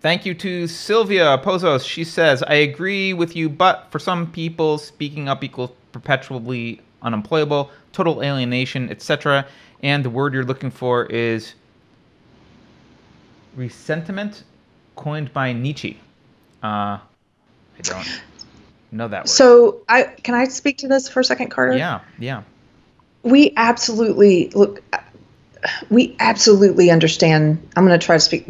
Thank you to Sylvia Pozos. She says, I agree with you, but for some people, speaking up equals perpetually unemployable, total alienation, etc. And the word you're looking for is resentment, coined by Nietzsche. I don't know that word. So can I speak to this for a second, Carter? Yeah. We absolutely understand. I'm going to speak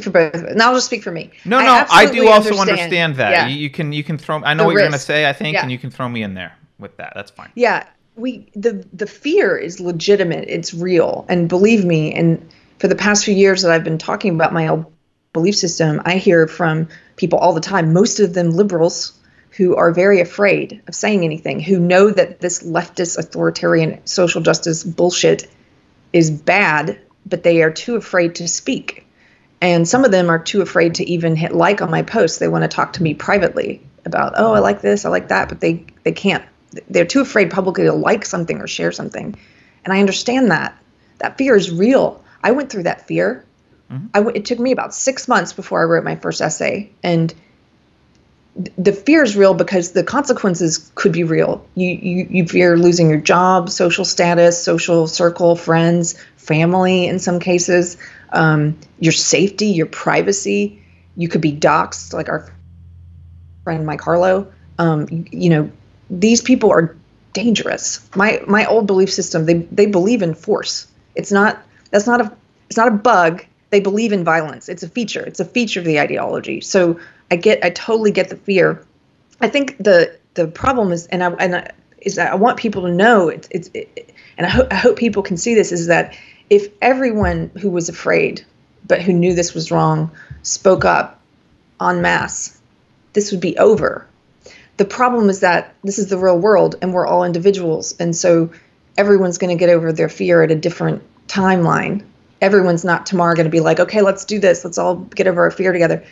for both of us. And I'll just speak for me. No, I do also understand that. Yeah. You can throw, I know what you're going to say, I think, and you can throw me in there with that. That's fine. Yeah. The fear is legitimate. It's real. And believe me, and for the past few years that I've been talking about my old belief system, I hear from people all the time, most of them liberals, who are very afraid of saying anything, who know that this leftist authoritarian social justice bullshit is bad, but they are too afraid to speak. And some of them are too afraid to even hit like on my posts. They want to talk to me privately about, oh, I like this, I like that, but they can't. They're too afraid publicly to like something or share something. And I understand that. That fear is real. I went through that fear. Mm-hmm. It took me about 6 months before I wrote my first essay. And the fear is real because the consequences could be real. You fear losing your job, social status, social circle, friends, family in some cases, your safety, your privacy. You could be doxxed, like our friend Mike Harlow. These people are dangerous. My old belief system, they believe in force. It's not a bug. They believe in violence. It's a feature. It's a feature of the ideology. So I totally get the fear. I think the problem is, is that I want people to know and I hope people can see this, is that if everyone who was afraid but who knew this was wrong spoke up en masse, this would be over. The problem is that this is the real world and we're all individuals, and so everyone's going to get over their fear at a different timeline. Everyone's not tomorrow going to be like, okay, let's do this. Let's all get over our fear together.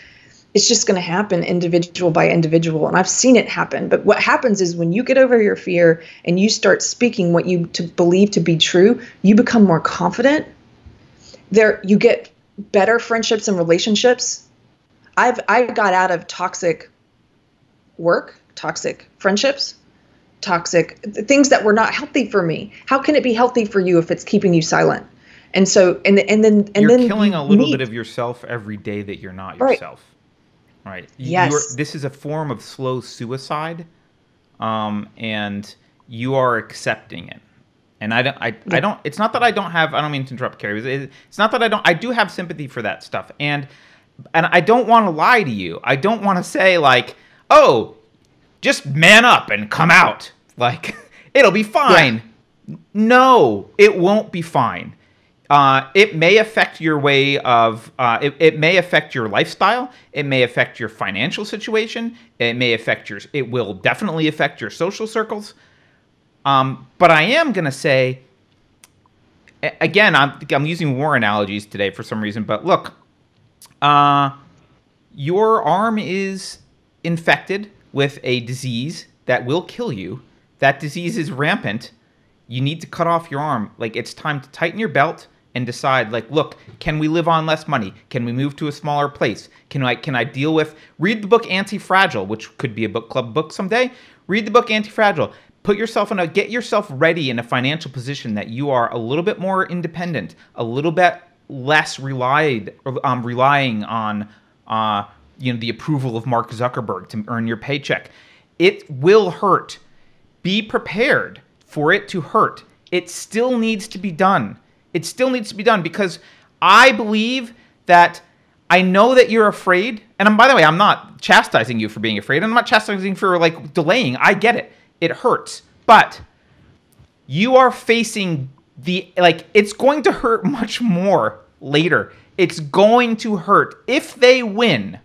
It's just going to happen individual by individual. And I've seen it happen. But what happens is when you get over your fear and you start speaking what you believe to be true, you become more confident. You get better friendships and relationships. I got out of toxic work, toxic friendships, toxic things that were not healthy for me. How can it be healthy for you if it's keeping you silent? And so, and then you're killing a little bit of yourself every day that you're not yourself. Right. Yes. This is a form of slow suicide, and you are accepting it. And I don't. It's not that I don't have. I don't mean to interrupt, Carrie. It's not that I don't. I do have sympathy for that stuff, and I don't want to lie to you. I don't want to say like, oh, just man up and come out. Like it'll be fine. Yeah. No, it won't be fine. It may affect your way of, it may affect your lifestyle. It may affect your financial situation. It will definitely affect your social circles. But I am going to say, again, I'm using war analogies today for some reason, but look, your arm is infected with a disease that will kill you. That disease is rampant. You need to cut off your arm. Like, it's time to tighten your belt and decide, like, look, can we live on less money? Can we move to a smaller place? Can I deal with, read the book Anti-Fragile, which could be a book club book someday. Read the book Anti-Fragile. Get yourself ready in a financial position that you are a little bit more independent, a little bit less relying on the approval of Mark Zuckerberg to earn your paycheck. It will hurt. Be prepared for it to hurt. It still needs to be done. It still needs to be done because I believe that I know that you're afraid. And by the way, I'm not chastising you for being afraid. I'm not chastising you for like delaying. I get it. It hurts. But you are facing it's going to hurt much more later. It's going to hurt. If they win,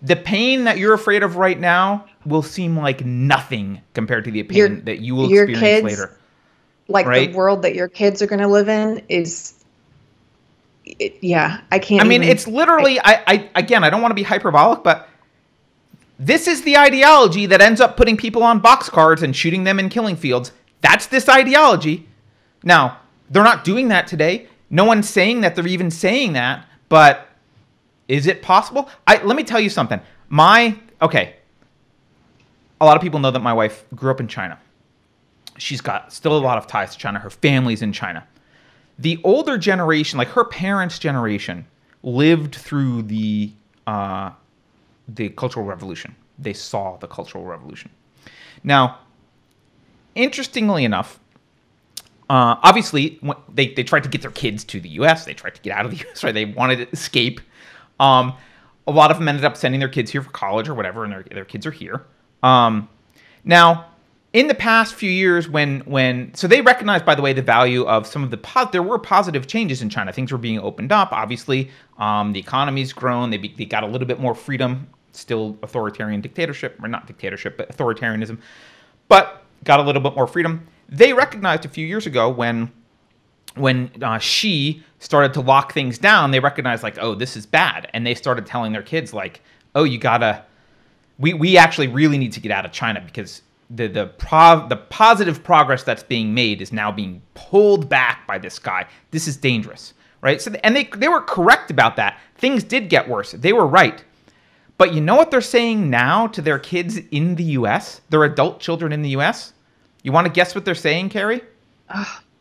the pain that you're afraid of right now will seem like nothing compared to the pain that you will experience later. Like right? The world that your kids are going to live in is, I can't. I mean, it's literally, again, I don't want to be hyperbolic, but this is the ideology that ends up putting people on boxcars and shooting them in killing fields. That's this ideology. Now, they're not doing that today. No one's saying that they're even saying that, but Is it possible? Let me tell you something. Okay. A lot of people know that my wife grew up in China. She's got still a lot of ties to China. Her family's in China. The older generation, like her parents' generation, lived through the Cultural Revolution. They saw the Cultural Revolution. Now, interestingly enough, obviously, they tried to get their kids to the U.S. They tried to get out of the U.S. Right? They wanted to escape. A lot of them ended up sending their kids here for college or whatever, and their kids are here. Now, in the past few years, so they recognized, by the way, the value of some of there were positive changes in China. Things were being opened up. Obviously, the economy's grown. They got a little bit more freedom. Still authoritarian dictatorship, or not dictatorship, but authoritarianism, but got a little bit more freedom. They recognized a few years ago when Xi started to lock things down, they recognized like, oh, this is bad, and they started telling their kids like, oh, we actually really need to get out of China because the positive progress that's being made is now being pulled back by this guy. This is dangerous, right? So, and they were correct about that. Things did get worse. They were right. But you know what they're saying now to their kids in the U.S., their adult children in the U.S.? You want to guess what they're saying, Carrie?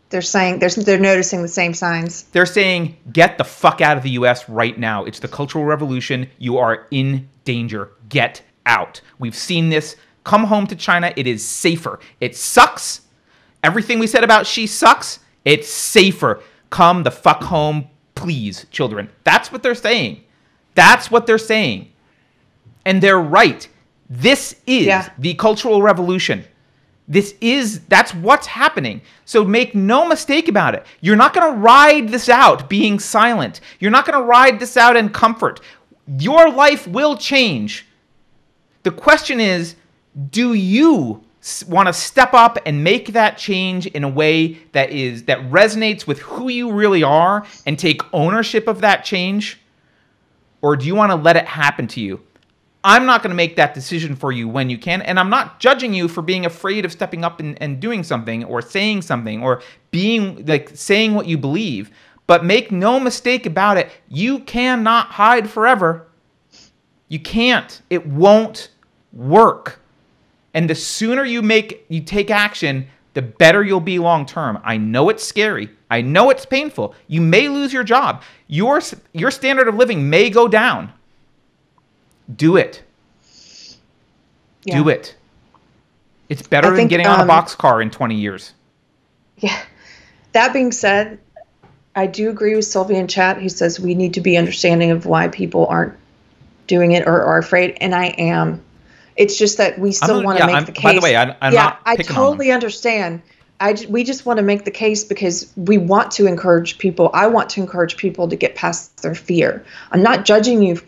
They're saying they're noticing the same signs. They're saying, get the fuck out of the U.S. right now. It's the Cultural Revolution. You are in danger. Get out. We've seen this. Come home to China. It is safer. It sucks. Everything we said about Xi sucks. It's safer. Come the fuck home, please, children. That's what they're saying. That's what they're saying. And they're right. This is the Cultural Revolution. That's what's happening. So make no mistake about it. You're not going to ride this out being silent. You're not going to ride this out in comfort. Your life will change. The question is, do you want to step up and make that change in a way that resonates with who you really are and take ownership of that change? Or do you want to let it happen to you? I'm not going to make that decision for you when you can, and I'm not judging you for being afraid of stepping up and doing something or saying something or being like saying what you believe. But make no mistake about it, you cannot hide forever. You can't. It won't work. And the sooner you take action, the better you'll be long term. I know it's scary. I know it's painful. You may lose your job. Your standard of living may go down. Do it. Yeah. Do it. It's better than getting on a boxcar in 20 years. Yeah. That being said, I do agree with Sylvia in chat who says we need to be understanding of why people aren't doing it or are afraid, and I am. It's just that we still want to make the case. By the way, I'm not picking I totally understand. We just want to make the case because we want to encourage people. I want to encourage people to get past their fear. I'm not judging you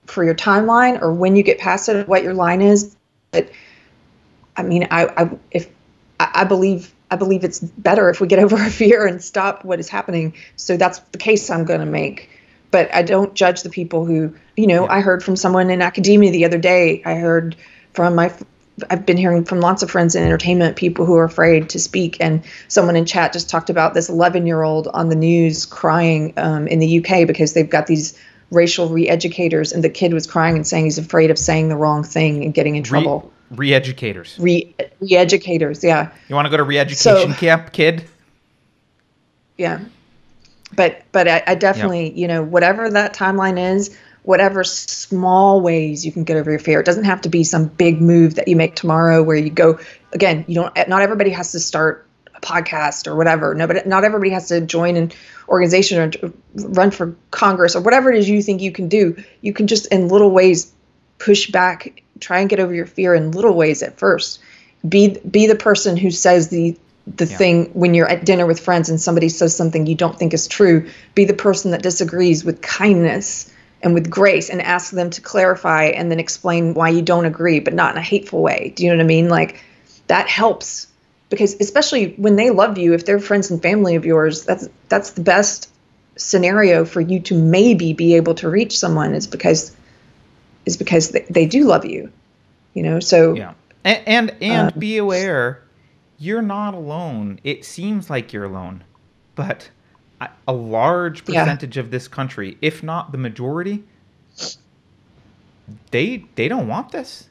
for your timeline or when you get past it, what your line is. But I mean, I believe it's better if we get over our fear and stop what is happening. So that's the case I'm going to make. But I don't judge the people who, I heard from someone in academia the other day. I've been hearing from lots of friends in entertainment, people who are afraid to speak. And someone in chat just talked about this 11-year-old on the news crying in the UK because they've got these racial re-educators, and the kid was crying and saying he's afraid of saying the wrong thing and getting in trouble. Re-educators. Re-educators, yeah. You want to go to re-education camp, kid? Yeah. But I definitely, whatever that timeline is, whatever small ways you can get over your fear. It doesn't have to be some big move that you make tomorrow where you go, again, not everybody has to start a podcast or whatever. Not everybody has to join an organization or run for Congress or whatever it is you think you can do. You can just in little ways push back, try and get over your fear in little ways at first. Be the person who says the thing when you're at dinner with friends and somebody says something you don't think is true. Be the person that disagrees with kindness and with grace and ask them to clarify and then explain why you don't agree, but not in a hateful way. Do you know what I mean? Like that helps. Because especially when they love you, if they're friends and family of yours, that's the best scenario for you to maybe be able to reach someone is because they do love you, So yeah, and be aware, you're not alone. It seems like you're alone, but a large percentage of this country, if not the majority, they don't want this.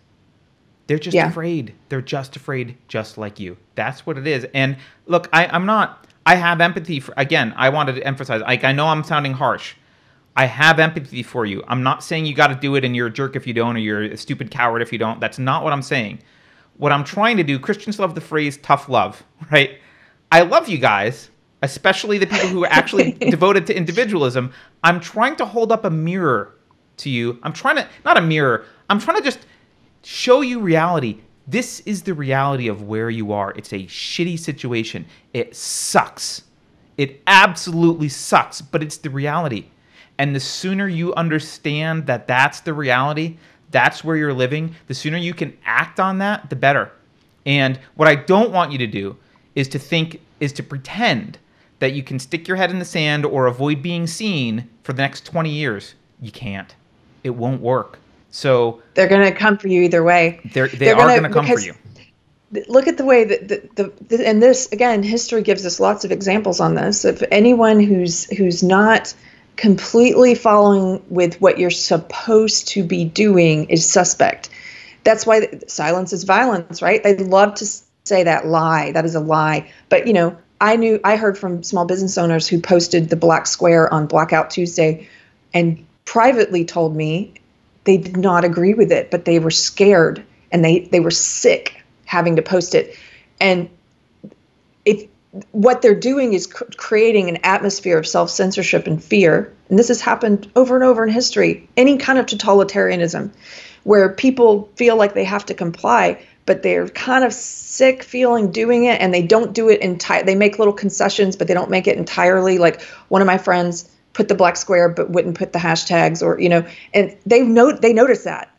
They're just Yeah. afraid. They're just afraid, just like you. That's what it is. And look, I'm not. I have empathy for. Again, I wanted to emphasize. Like, I know I'm sounding harsh. I have empathy for you. I'm not saying you got to do it and you're a jerk if you don't, or you're a stupid coward if you don't. That's not what I'm saying. What I'm trying to do. Christians love the phrase "tough love," right? I love you guys, especially the people who are actually devoted to individualism. I'm trying to hold up a mirror to you. I'm trying to, not a mirror. I'm trying to just show you reality. This is the reality of where you are. It's a shitty situation. It sucks. It absolutely sucks, but it's the reality. And the sooner you understand that that's the reality, that's where you're living, the sooner you can act on that, the better. And what I don't want you to do is to pretend that you can stick your head in the sand or avoid being seen for the next 20 years. You can't. It won't work. So they're going to come for you either way. They are going to come for you. Look at the way that and this, again, history gives us lots of examples on this. If anyone who's not completely following with what you're supposed to be doing is suspect. That's why silence is violence, right? They love to say that lie. That is a lie. But, I heard from small business owners who posted the black square on Blackout Tuesday and privately told me they did not agree with it, but they were scared and they were sick having to post it. And what they're doing is creating an atmosphere of self-censorship and fear. And this has happened over and over in history, any kind of totalitarianism, where people feel like they have to comply, but they're kind of sick feeling doing it, and they don't do it they make little concessions, but they don't make it entirely. Like one of my friends put the black square but wouldn't put the hashtags, or and they notice that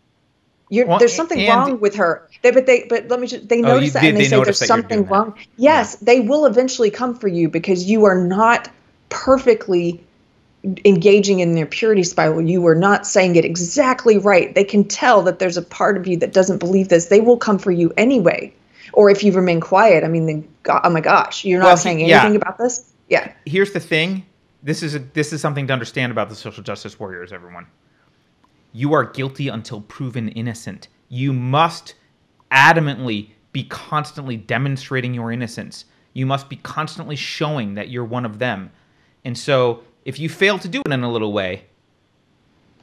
there's something wrong with her. They notice that, and they say there's something wrong. Yes, they will eventually come for you because you are not perfectly engaging in their purity spiral. You are not saying it exactly right. They can tell that there's a part of you that doesn't believe this. They will come for you anyway. Or if you remain quiet, I mean, oh my gosh, you're not saying anything about this? Yeah. Here's the thing. This is something to understand about the social justice warriors, everyone. You are guilty until proven innocent. You must adamantly be constantly demonstrating your innocence. You must be constantly showing that you're one of them. And so if you fail to do it in a little way,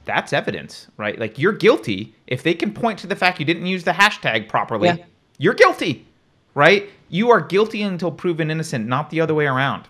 that's evidence, right? Like, you're guilty. If they can point to the fact you didn't use the hashtag properly, you're guilty, right? You are guilty until proven innocent, not the other way around.